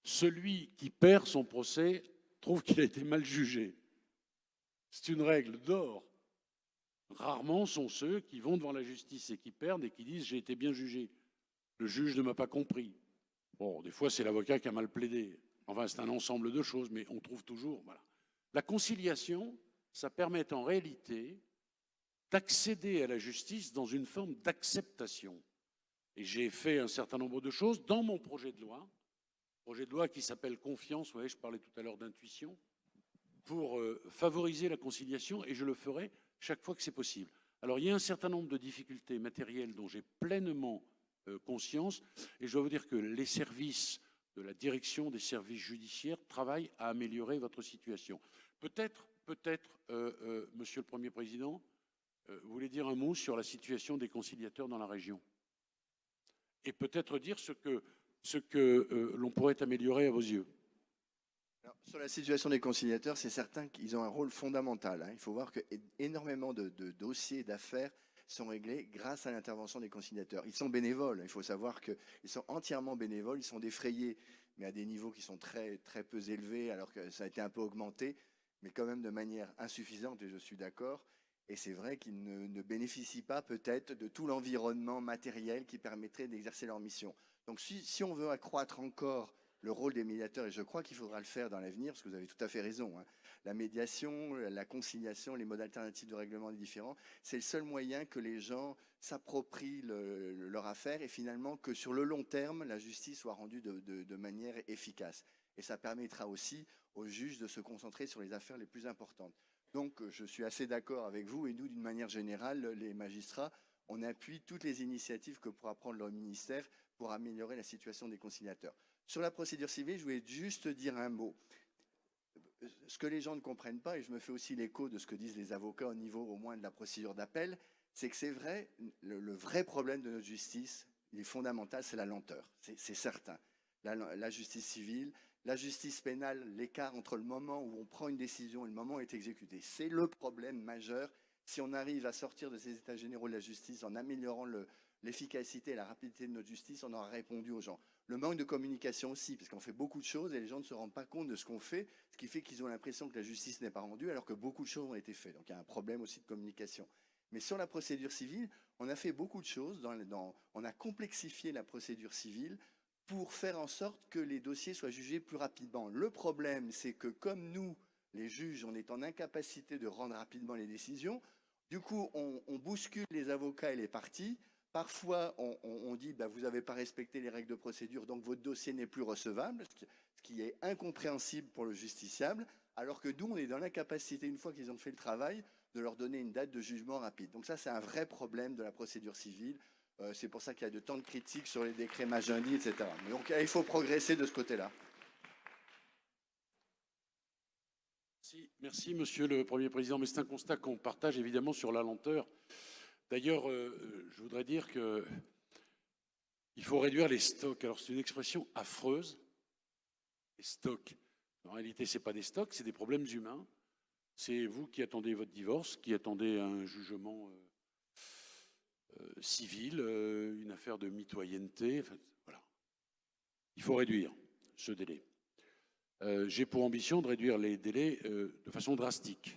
celui qui perd son procès trouve qu'il a été mal jugé. C'est une règle d'or. Rarement sont ceux qui vont devant la justice et qui perdent et qui disent j'ai été bien jugé. Le juge ne m'a pas compris. Bon, des fois c'est l'avocat qui a mal plaidé. Enfin, c'est un ensemble de choses, mais on trouve toujours. Voilà. La conciliation, ça permet en réalité d'accéder à la justice dans une forme d'acceptation. Et j'ai fait un certain nombre de choses dans mon projet de loi qui s'appelle Confiance, vous voyez, je parlais tout à l'heure d'intuition, pour favoriser la conciliation, et je le ferai chaque fois que c'est possible. Alors, il y a un certain nombre de difficultés matérielles dont j'ai pleinement conscience, et je dois vous dire que les services de la direction des services judiciaires travaillent à améliorer votre situation. Peut-être, Monsieur le Premier Président, vous voulez dire un mot sur la situation des conciliateurs dans la région? Et peut-être dire ce que l'on pourrait améliorer à vos yeux. Alors, sur la situation des conciliateurs, c'est certain qu'ils ont un rôle fondamental, hein. Il faut voir que énormément de dossiers, d'affaires sont réglés grâce à l'intervention des conciliateurs. Ils sont bénévoles, il faut savoir qu'ils sont entièrement bénévoles, ils sont défrayés, mais à des niveaux qui sont très, très peu élevés, alors que ça a été un peu augmenté, mais quand même de manière insuffisante, et je suis d'accord. Et c'est vrai qu'ils ne bénéficient pas peut-être de tout l'environnement matériel qui permettrait d'exercer leur mission. Donc si on veut accroître encore le rôle des médiateurs, et je crois qu'il faudra le faire dans l'avenir, parce que vous avez tout à fait raison, hein. La médiation, la conciliation, les modes alternatifs de règlement des différends, c'est le seul moyen que les gens s'approprient leur affaire et finalement que sur le long terme, la justice soit rendue de manière efficace. Et ça permettra aussi aux juges de se concentrer sur les affaires les plus importantes. Donc je suis assez d'accord avec vous, et nous, d'une manière générale, les magistrats, on appuie toutes les initiatives que pourra prendre le ministère pour améliorer la situation des conciliateurs. Sur la procédure civile, je voulais juste dire un mot. Ce que les gens ne comprennent pas, et je me fais aussi l'écho de ce que disent les avocats au niveau au moins de la procédure d'appel, c'est que c'est vrai, le vrai problème de notre justice, il est fondamental, c'est la lenteur, c'est certain. La justice civile, la justice pénale, l'écart entre le moment où on prend une décision et le moment où elle est exécutée, c'est le problème majeur. Si on arrive à sortir de ces états généraux de la justice en améliorant l'efficacité et la rapidité de notre justice, on aura répondu aux gens. Le manque de communication aussi, parce qu'on fait beaucoup de choses et les gens ne se rendent pas compte de ce qu'on fait, ce qui fait qu'ils ont l'impression que la justice n'est pas rendue alors que beaucoup de choses ont été faites. Donc il y a un problème aussi de communication. Mais sur la procédure civile, on a fait beaucoup de choses, on a complexifié la procédure civile pour faire en sorte que les dossiers soient jugés plus rapidement. Le problème, c'est que comme nous, les juges, on est en incapacité de rendre rapidement les décisions, du coup, on bouscule les avocats et les parties. Parfois, on dit bah, vous n'avez pas respecté les règles de procédure, donc votre dossier n'est plus recevable, ce qui est incompréhensible pour le justiciable, alors que nous, on est dans l'incapacité, une fois qu'ils ont fait le travail, de leur donner une date de jugement rapide. Donc ça, c'est un vrai problème de la procédure civile. C'est pour ça qu'il y a de tant de critiques sur les décrets Magendie, etc. Donc il faut progresser de ce côté-là. Merci, Monsieur le Premier Président, mais c'est un constat qu'on partage évidemment sur la lenteur. D'ailleurs, je voudrais dire qu'il faut réduire les stocks. Alors c'est une expression affreuse, les stocks. En réalité, ce n'est pas des stocks, c'est des problèmes humains. C'est vous qui attendez votre divorce, qui attendez un jugement civil, une affaire de mitoyenneté. Enfin, voilà. Il faut réduire ce délai. J'ai pour ambition de réduire les délais de façon drastique.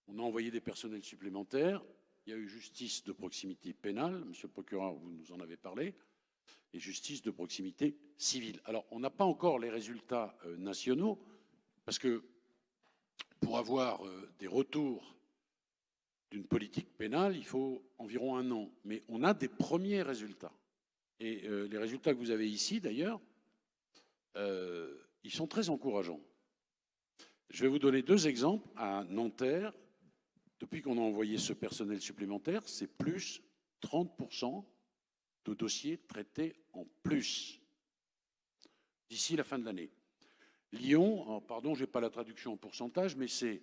On a envoyé des personnels supplémentaires. Il y a eu justice de proximité pénale, monsieur le procureur, vous nous en avez parlé, et justice de proximité civile. Alors, on n'a pas encore les résultats nationaux, parce que pour avoir des retours d'une politique pénale, il faut environ 1 an. Mais on a des premiers résultats. Et les résultats que vous avez ici, d'ailleurs, ils sont très encourageants. Je vais vous donner 2 exemples. À Nanterre, depuis qu'on a envoyé ce personnel supplémentaire, c'est plus 30% de dossiers traités en plus d'ici la fin de l'année. Lyon, pardon, je n'ai pas la traduction en pourcentage, mais c'est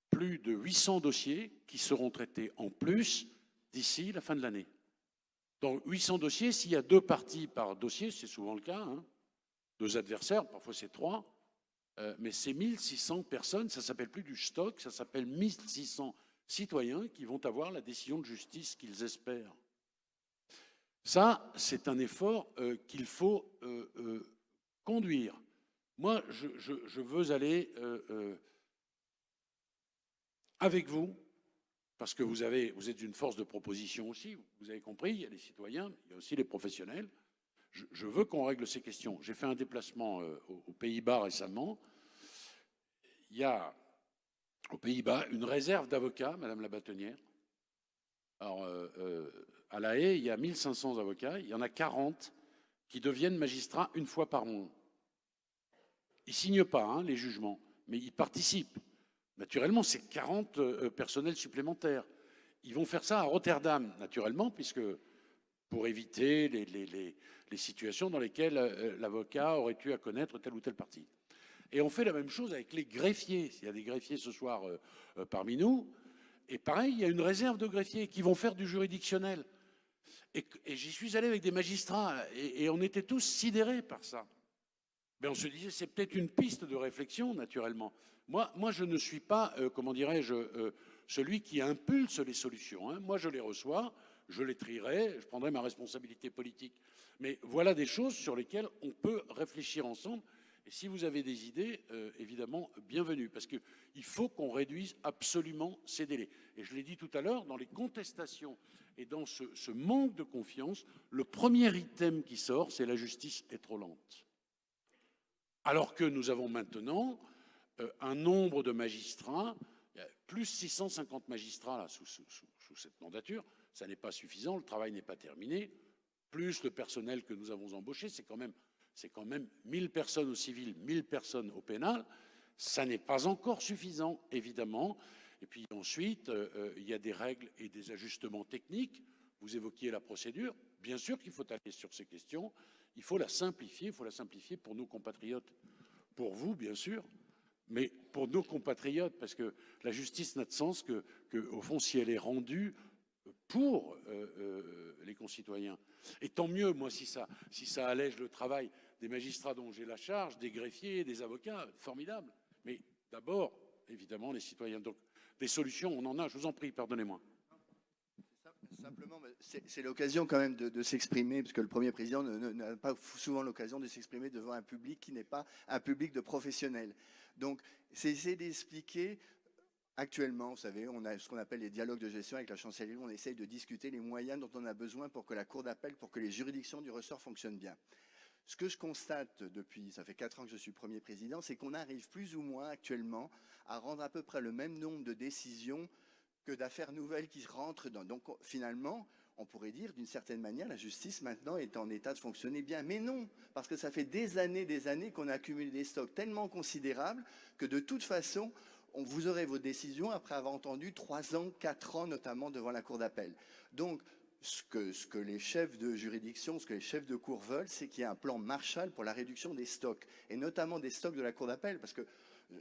plus de 800 dossiers qui seront traités en plus d'ici la fin de l'année. Donc 800 dossiers, s'il y a 2 parties par dossier, c'est souvent le cas, hein, 2 adversaires, parfois c'est 3, mais c'est 1600 personnes, ça ne s'appelle plus du stock, ça s'appelle 1600 citoyens qui vont avoir la décision de justice qu'ils espèrent. Ça, c'est un effort qu'il faut conduire. Moi, je veux aller avec vous, parce que vous êtes une force de proposition aussi, vous avez compris, il y a les citoyens, il y a aussi les professionnels. Je veux qu'on règle ces questions. J'ai fait un déplacement aux Pays-Bas récemment. Il y a aux Pays-Bas une réserve d'avocats, Madame la bâtonnière. Alors, à La Haye, il y a 1500 avocats, il y en a 40 qui deviennent magistrats une fois par mois. Ils ne signent pas hein, les jugements, mais ils participent. Naturellement, c'est 40 personnels supplémentaires. Ils vont faire ça à Rotterdam, naturellement, puisque pour éviter les situations dans lesquelles l'avocat aurait eu à connaître telle ou telle partie. Et on fait la même chose avec les greffiers. Il y a des greffiers ce soir parmi nous. Et pareil, il y a une réserve de greffiers qui vont faire du juridictionnel. Et j'y suis allé avec des magistrats et on était tous sidérés par ça. Mais on se disait, c'est peut-être une piste de réflexion, naturellement. Moi je ne suis pas, comment dirais-je, celui qui impulse les solutions. Hein. Moi, je les reçois, je les trierai, je prendrai ma responsabilité politique. Mais voilà des choses sur lesquelles on peut réfléchir ensemble. Et si vous avez des idées, évidemment, bienvenue. Parce qu'il faut qu'on réduise absolument ces délais. Et je l'ai dit tout à l'heure, dans les contestations et dans ce manque de confiance, le premier item qui sort, c'est la justice est trop lente. Alors que nous avons maintenant un nombre de magistrats, il y a plus 650 magistrats là, sous cette mandature, ça n'est pas suffisant, le travail n'est pas terminé, plus le personnel que nous avons embauché, c'est quand même 1000 personnes au civil, 1000 personnes au pénal, ça n'est pas encore suffisant, évidemment. Et puis ensuite, il y a des règles et des ajustements techniques. Vous évoquiez la procédure, bien sûr qu'il faut aller sur ces questions, il faut la simplifier pour nos compatriotes, pour vous bien sûr, mais pour nos compatriotes, parce que la justice n'a de sens que, au fond, si elle est rendue pour les concitoyens. Et tant mieux, moi, si ça allège le travail des magistrats dont j'ai la charge, des greffiers, des avocats, formidable. Mais d'abord, évidemment, les citoyens. Donc, des solutions, on en a, je vous en prie, pardonnez-moi. Simplement, c'est l'occasion quand même de s'exprimer, parce que le Premier président n'a pas souvent l'occasion de s'exprimer devant un public qui n'est pas un public de professionnels. Donc, c'est essayer d'expliquer. Actuellement, vous savez, on a ce qu'on appelle les dialogues de gestion avec la chancellerie. On essaye de discuter les moyens dont on a besoin pour que la cour d'appel, pour que les juridictions du ressort fonctionnent bien. Ce que je constate depuis, ça fait 4 ans que je suis Premier président, c'est qu'on arrive plus ou moins actuellement à rendre à peu près le même nombre de décisions que d'affaires nouvelles qui rentrent dans. Donc finalement, on pourrait dire d'une certaine manière, la justice maintenant est en état de fonctionner bien. Mais non, parce que ça fait des années qu'on a accumulé des stocks tellement considérables que de toute façon, vous aurez vos décisions après avoir entendu 3 ans, 4 ans notamment devant la cour d'appel. Donc, ce que les chefs de juridiction, ce que les chefs de cour veulent, c'est qu'il y ait un plan Marshall pour la réduction des stocks, et notamment des stocks de la cour d'appel, parce que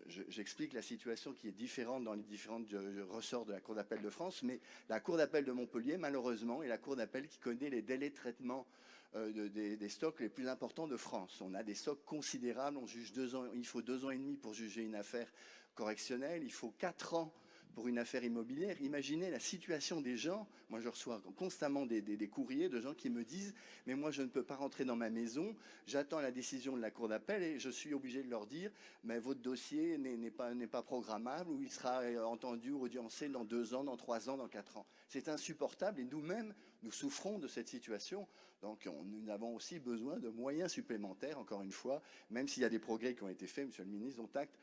j'explique la situation qui est différente dans les différents ressorts de la Cour d'appel de France, mais la Cour d'appel de Montpellier, malheureusement, est la Cour d'appel qui connaît les délais de traitement des stocks les plus importants de France. On a des stocks considérables, on juge 2 ans, il faut 2 ans et demi pour juger une affaire correctionnelle, il faut 4 ans pour une affaire immobilière. Imaginez la situation des gens. Moi, je reçois constamment des courriers de gens qui me disent « Mais moi, je ne peux pas rentrer dans ma maison, j'attends la décision de la cour d'appel et je suis obligé de leur dire « Mais votre dossier n'est pas programmable ou il sera entendu ou audiencé dans 2 ans, dans 3 ans, dans 4 ans. » C'est insupportable et nous-mêmes, nous souffrons de cette situation. Donc, nous avons aussi besoin de moyens supplémentaires, encore une fois, même s'il y a des progrès qui ont été faits, Monsieur le ministre, dont acte.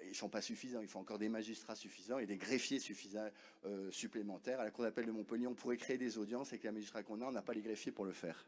Ils ne sont pas suffisants, il faut encore des magistrats suffisants et des greffiers suffisants supplémentaires. À la Cour d'appel de Montpellier, on pourrait créer des audiences et avec les magistrats qu'on a, on n'a pas les greffiers pour le faire.